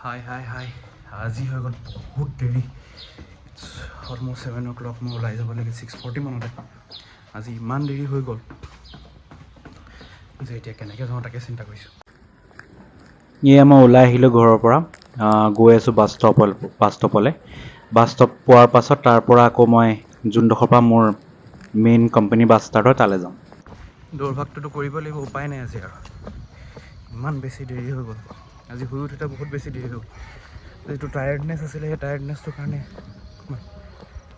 হাই আজি হৈ গ'ল বহুত দেৰি অলমষ্ট 7 o'clock মই ওলাই যাব লাগে 6:40 মানতে আজি ইমান দেৰি হৈ গ'ল যে এতিয়া কেনেকৈ যাওঁ তাকে চিন্তা কৰিছোঁ মই ওলাই আহিলোঁ ঘৰৰ পৰা গৈ আছোঁ বাছ ষ্টপলৈ বাছ ষ্টপ পোৱাৰ পাছত তাৰ পৰা আকৌ মই যোনডোখৰৰ পৰা মোৰ মেইন কোম্পানী বাছ ষ্টাৰ্ট হয় তালৈ যাম দৌৰভাগটোতো কৰিব লাগিব উপায় নাই আজি আৰু ইমান বেছি দেৰি হৈ গ'ল আজি শুই উঠোঁতে বহুত বেছি দেৰি হ'ল যিটো টায়াৰ্ডনেছ আছিলে সেই টায়াৰ্ডনেছটোৰ কাৰণে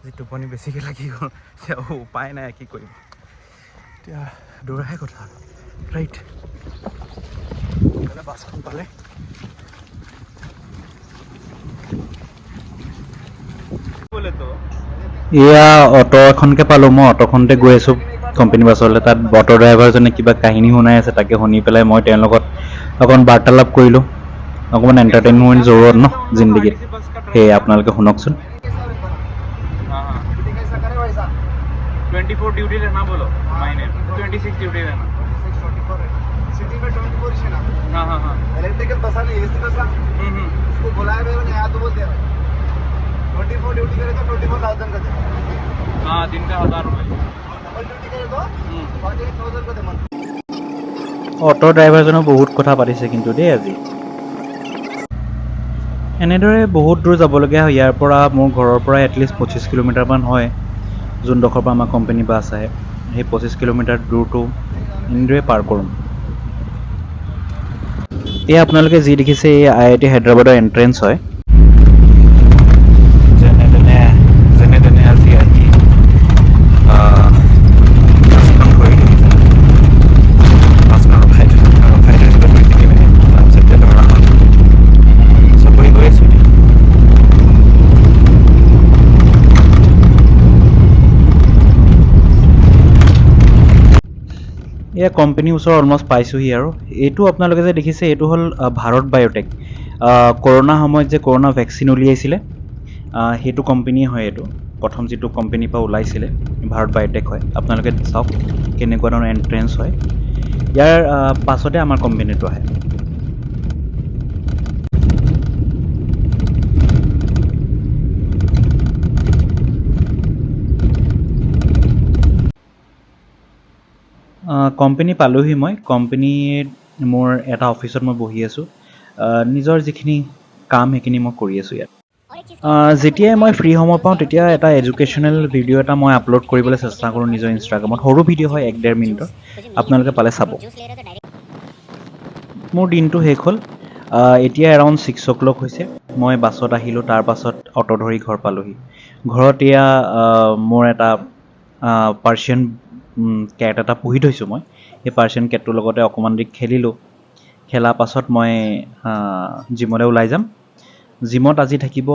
যি টোপনি বেছিকৈ লাগি গ'ল এতিয়া উপায় নাই কি কৰিম এতিয়া দৌৰাহে কথা ৰাইট বাছখন পালে এয়া অটো এখনকে পালোঁ মই অটোখনতে গৈ আছোঁ কোম্পানী বাছলৈ তাত অটো ড্ৰাইভাৰজনে কিবা কাহিনী শুনাই আছে তাকে শুনি পেলাই মই তেওঁৰ লগত অকণ বাৰ্তালাপ কৰিলোঁ অকণমান এণ্টাৰটেইনমেণ্ট জৰুৰত ন জিন্দগীত সেয়ে আপোনালোকে শুনকচোন 24 ड्यूटी रहना बोलो महीने 26 ड्यूटी रहना सिटी में 24 ही ना हाँ इलेक्ट्रिकल बस नहीं एसी बस उसको बुलाया गया मैंने यहाँ तो बोल दिया 24 ड्यूटी करे तो 24,000 का दे हाँ दिन का 1000 रुपये डबल ड्यूटी करे तो 48,000 का दे मंथ অটো ড্ৰাইভাৰজনেও বহুত কথা পাতিছে কিন্তু দেই আজি এনেদৰে বহুত দূৰ যাবলগীয়া হয় ইয়াৰ পৰা মোৰ ঘৰৰ পৰা এটলিষ্ট 25 কিলোমিটাৰমান হয় যোনডোখৰৰ পৰা আমাৰ কোম্পানী বাছ আহে সেই 25 কিলোমিটাৰ দূৰটো এনেদৰে পাৰ কৰোঁ এয়া আপোনালোকে যি দেখিছে এই IIT হায়দৰাবাদৰ এণ্ট্ৰেঞ্চ হয় যেনে তেনে আজি আহি বাছখন কৰিলোঁ বাছখন ৰখাই থৈ কিনে তাৰপিছত এতিয়া ধৰা হ'ল চবৰি গৈ আছোঁ এয়া কোম্পানীৰ ওচৰত অলমষ্ট পাইছোঁহি আৰু এইটো আপোনালোকে যে দেখিছে এইটো হ'ল ভাৰত বায়'টেক কৰোণা সময়ত যে কৰোণা ভেকচিন উলিয়াইছিলে সেইটো কোম্পানীয়ে হয় এইটো প্ৰথম যিটো কোম্পানীৰ পৰা ওলাইছিলে ভাৰত বায়'টেক হয় আপোনালোকে চাওক কেনেকুৱা ধৰণৰ এণ্ট্ৰেঞ্চ হয় ইয়াৰ পাছতে আমাৰ কোম্পানীটো আহে কোম্পানী পালোঁহি মই কোম্পানীত মোৰ এটা অফিচত মই বহি আছোঁ নিজৰ যিখিনি কাম সেইখিনি মই কৰি আছোঁ ইয়াত যেতিয়াই মই ফ্ৰী সময় পাওঁ তেতিয়া এটা এডুকেশ্যনেল ভিডিঅ' এটা মই আপলোড কৰিবলৈ চেষ্টা কৰোঁ নিজৰ ইনষ্টাগ্ৰামত সৰু ভিডিঅ' হয় 1-1.5 মিনিটৰ আপোনালোকে পালে চাব মোৰ দিনটো শেষ হ'ল এতিয়া এৰাউণ্ড 6 o'clock হৈছে মই বাছত আহিলোঁ তাৰ পাছত অটো ধৰি ঘৰ পালোঁহি ঘৰত এয়া মোৰ এটা পাৰ্চিয়ান কেট এটা পুহি থৈছোঁ মই সেই পাৰ্চিয়ান কেটটোৰ লগতে অকণমান দেৰি খেলিলোঁ খেলাৰ পাছত মই জিমলৈ ওলাই যাম জিমত আজি থাকিব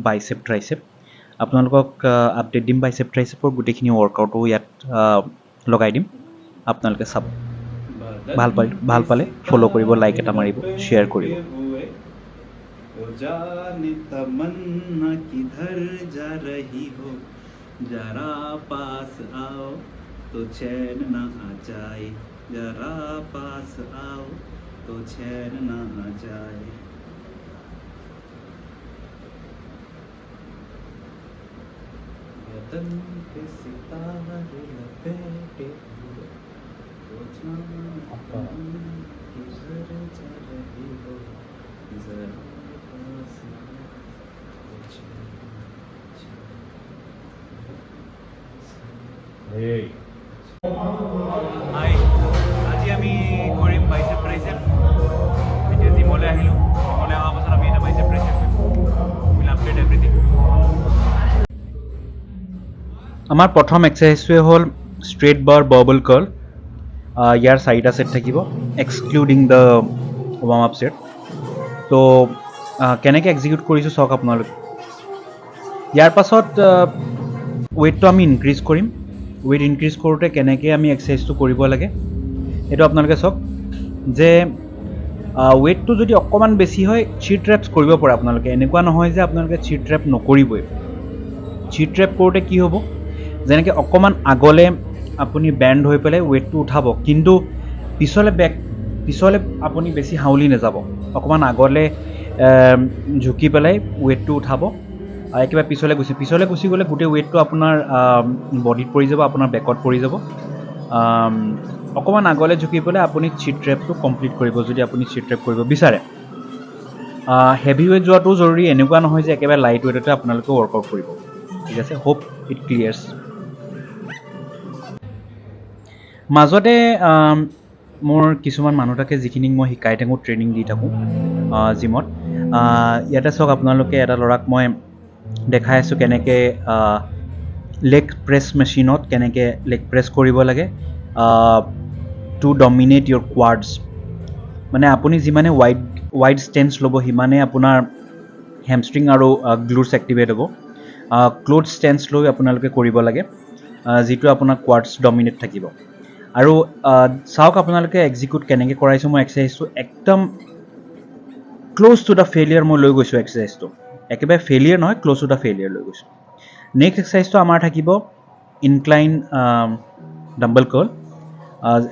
বাইচেপ ট্ৰাইচেপ আপোনালোকক আপডেট দিম বাইচেপ ট্ৰাইচেপৰ গোটেইখিনি ৱৰ্কআউটো ইয়াত লগাই দিম আপোনালোকে চাব ভাল পালে ফ'ল' কৰিব লাইক এটা মাৰিব শ্বেয়াৰ কৰিব जरा पास आओ तो चैन न आ जाए जरा पास आओ तो चैन न आ जाए बदन पे सितारे लपेटे हुए वो जान किधर जा रही हो जरा पास आओ तो चैन হাই আজি আমি কৰিম বাইচেপ ট্ৰাইচেপ এতিয়া জিমলৈ আহিলোঁ জিমলৈ অহাৰ পাছত আমি এটা bicep tricep will update everything আমাৰ প্ৰথম এক্সাৰচাইজটোৱে হ'ল ষ্ট্ৰেইট বাৰ বাৰ্বল কাৰ্ল ইয়াৰ 4টা ছেট থাকিব excluding the warm up set তো কেনেকৈ এক্সিকিউট কৰিছোঁ চাওক আপোনালোকে ইয়াৰ পাছত ৱেইটটো আমি ইনক্ৰিজ কৰিম ৱেইট ইনক্ৰিজ কৰোঁতে কেনেকৈ আমি এক্সাৰচাইজটো কৰিব লাগে সেইটো আপোনালোকে চাওক যে ৱেইটটো যদি অকণমান বেছি হয় চিট ৰেপছ কৰিব পাৰে আপোনালোকে এনেকুৱা নহয় যে আপোনালোকে চিট ৰেপ নকৰিবই চিট ৰেপ কৰোঁতে কি হ'ব যেনেকৈ অকণমান আগলৈ আপুনি বেণ্ড হৈ পেলাই ৱেইটটো উঠাব কিন্তু পিছলৈ আপুনি বেছি হাউলি নাযাব অকণমান আগলৈ ঝুঁকি পেলাই ৱেইটটো উঠাব একেবাৰে পিছলৈ গুচি গ'লে গোটেই ৱেইটটো আপোনাৰ বডিত পৰি যাব, আপোনাৰ বেকত পৰি যাব। অকণমান আগলৈ ঝুঁকি পেলাই আপুনি চিট ট্ৰেপটো কমপ্লিট কৰিব যদি আপুনি চিট ট্ৰেপ কৰিব বিচাৰে। হেভি ৱেইট যোৱাটো জৰুৰী, এনেকুৱা নহয় যে একেবাৰে লাইট ৱেইটতে আপোনালোকে ৱৰ্কআউট কৰিব। ঠিক আছে, হোপ ইট ক্লিয়াৰ্ছ। মাজতে মোৰ কিছুমান মানুহ থাকে যিখিনিক মই শিকাই থাকোঁ, ট্ৰেইনিং দি থাকোঁ জিমত। ইয়াতে চাওক আপোনালোকে এটা ল'ৰাক মই দেখাই আছোঁ কেনেকৈ লেগ প্ৰেছ মেচিনত কেনেকৈ লেগ প্ৰেছ কৰিব লাগে টু ডমিনেট ইয়'ৰ কোৱাডছ। মানে আপুনি যিমানে ৱাইড ষ্টেঞ্চ ল'ব সিমানে আপোনাৰ হেমষ্ট্ৰিং আৰু গ্লুটছ এক্টিভেট হ'ব। ক্লোজ ষ্টেঞ্চ লৈ আপোনালোকে কৰিব লাগে যিটো আপোনাৰ কোৱাডছ ডমিনেট থাকিব। আৰু চাওক আপোনালোকে এক্সিকিউট কেনেকৈ কৰাইছোঁ মই এক্সাৰচাইজটো, একদম ক্ল'জ টু দ্য ফেইলিয়াৰ মই লৈ গৈছোঁ এক্সাৰচাইজটো। একেবাৰে ফেইলিয়াৰ নহয়, ক্ল'জ টু দ্য ফেইলিয়াৰ লৈ গৈছোঁ। নেক্সট এক্সাৰচাইজটো আমাৰ থাকিব ইনক্লাইন ডাম্বল কাৰ্ল।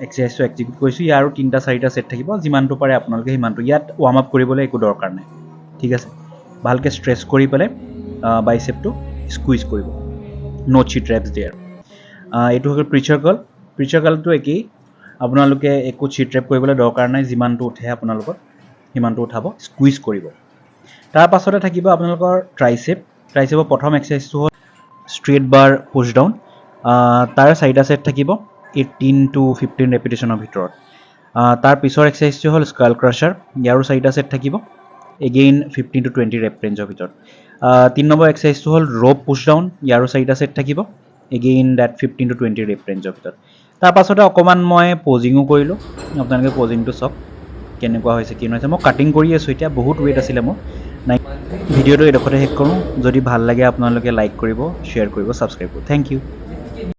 এক্সাৰচাইজটো এক্সিকিউট কৰিছোঁ, ইয়াৰ আৰু 3-4টা ছেট থাকিব, যিমানটো পাৰে আপোনালোকে সিমানটো। ইয়াত ৱাৰ্ম আপ কৰিবলৈ একো দৰকাৰ নাই। ঠিক আছে, ভালকৈ ষ্ট্ৰেচ কৰি পেলাই বাইচেপটো স্কুইজ কৰিব, ন' চিট ৰেপছ দেয়াৰ। এইটো হৈ গ'ল প্ৰিচাৰ কাৰ্ল। প্ৰিচাৰ কাৰ্লটো একেই, আপোনালোকে একো চিট ৰেপ কৰিবলৈ দৰকাৰ নাই, যিমানটো উঠে আপোনালোকৰ সিমানটো উঠাব, স্কুইজ কৰিব। তাৰ পাছতে থাকিব আপোনালোকৰ ট্ৰাইচেপ। ট্ৰাইচেপৰ প্ৰথম এক্সাৰচাইজটো হ'ল ষ্ট্ৰেইট বাৰ পুছ ডাউন। তাৰ 4টা ছেট থাকিব 18 to 15 ৰেপিটেশ্যনৰ ভিতৰত। তাৰ পিছৰ এক্সাৰচাইজটো হ'ল স্কাল ক্ৰাছাৰ, ইয়াৰো 4টা ছেট থাকিব, এগেইন 15 to 20 ৰেপ ৰেঞ্জৰ ভিতৰত। 3 নম্বৰ এক্সাৰচাইজটো হ'ল ৰ'প পুছ ডাউন, ইয়াৰো 4টা ছেট থাকিব, এগেইন ডেট 15 to 20 ৰেপ ৰেঞ্জৰ ভিতৰত। তাৰ পাছতে অকণমান মই পজিঙো কৰিলোঁ, আপোনালোকে পজিংটো চাওক কেনেকুৱা হৈছে কি নহৈছে। মই কাটিং কৰি আছোঁ এতিয়া, বহুত ৱেইট আছিলে মোৰ। ভিডিঅ'টো এইডোখৰতে শেষ কৰোঁ। যদি ভাল লাগে আপোনালোকে লাইক কৰিব, শ্বেয়াৰ কৰিব, ছাবস্ক্ৰাইব কৰিব। Thank U.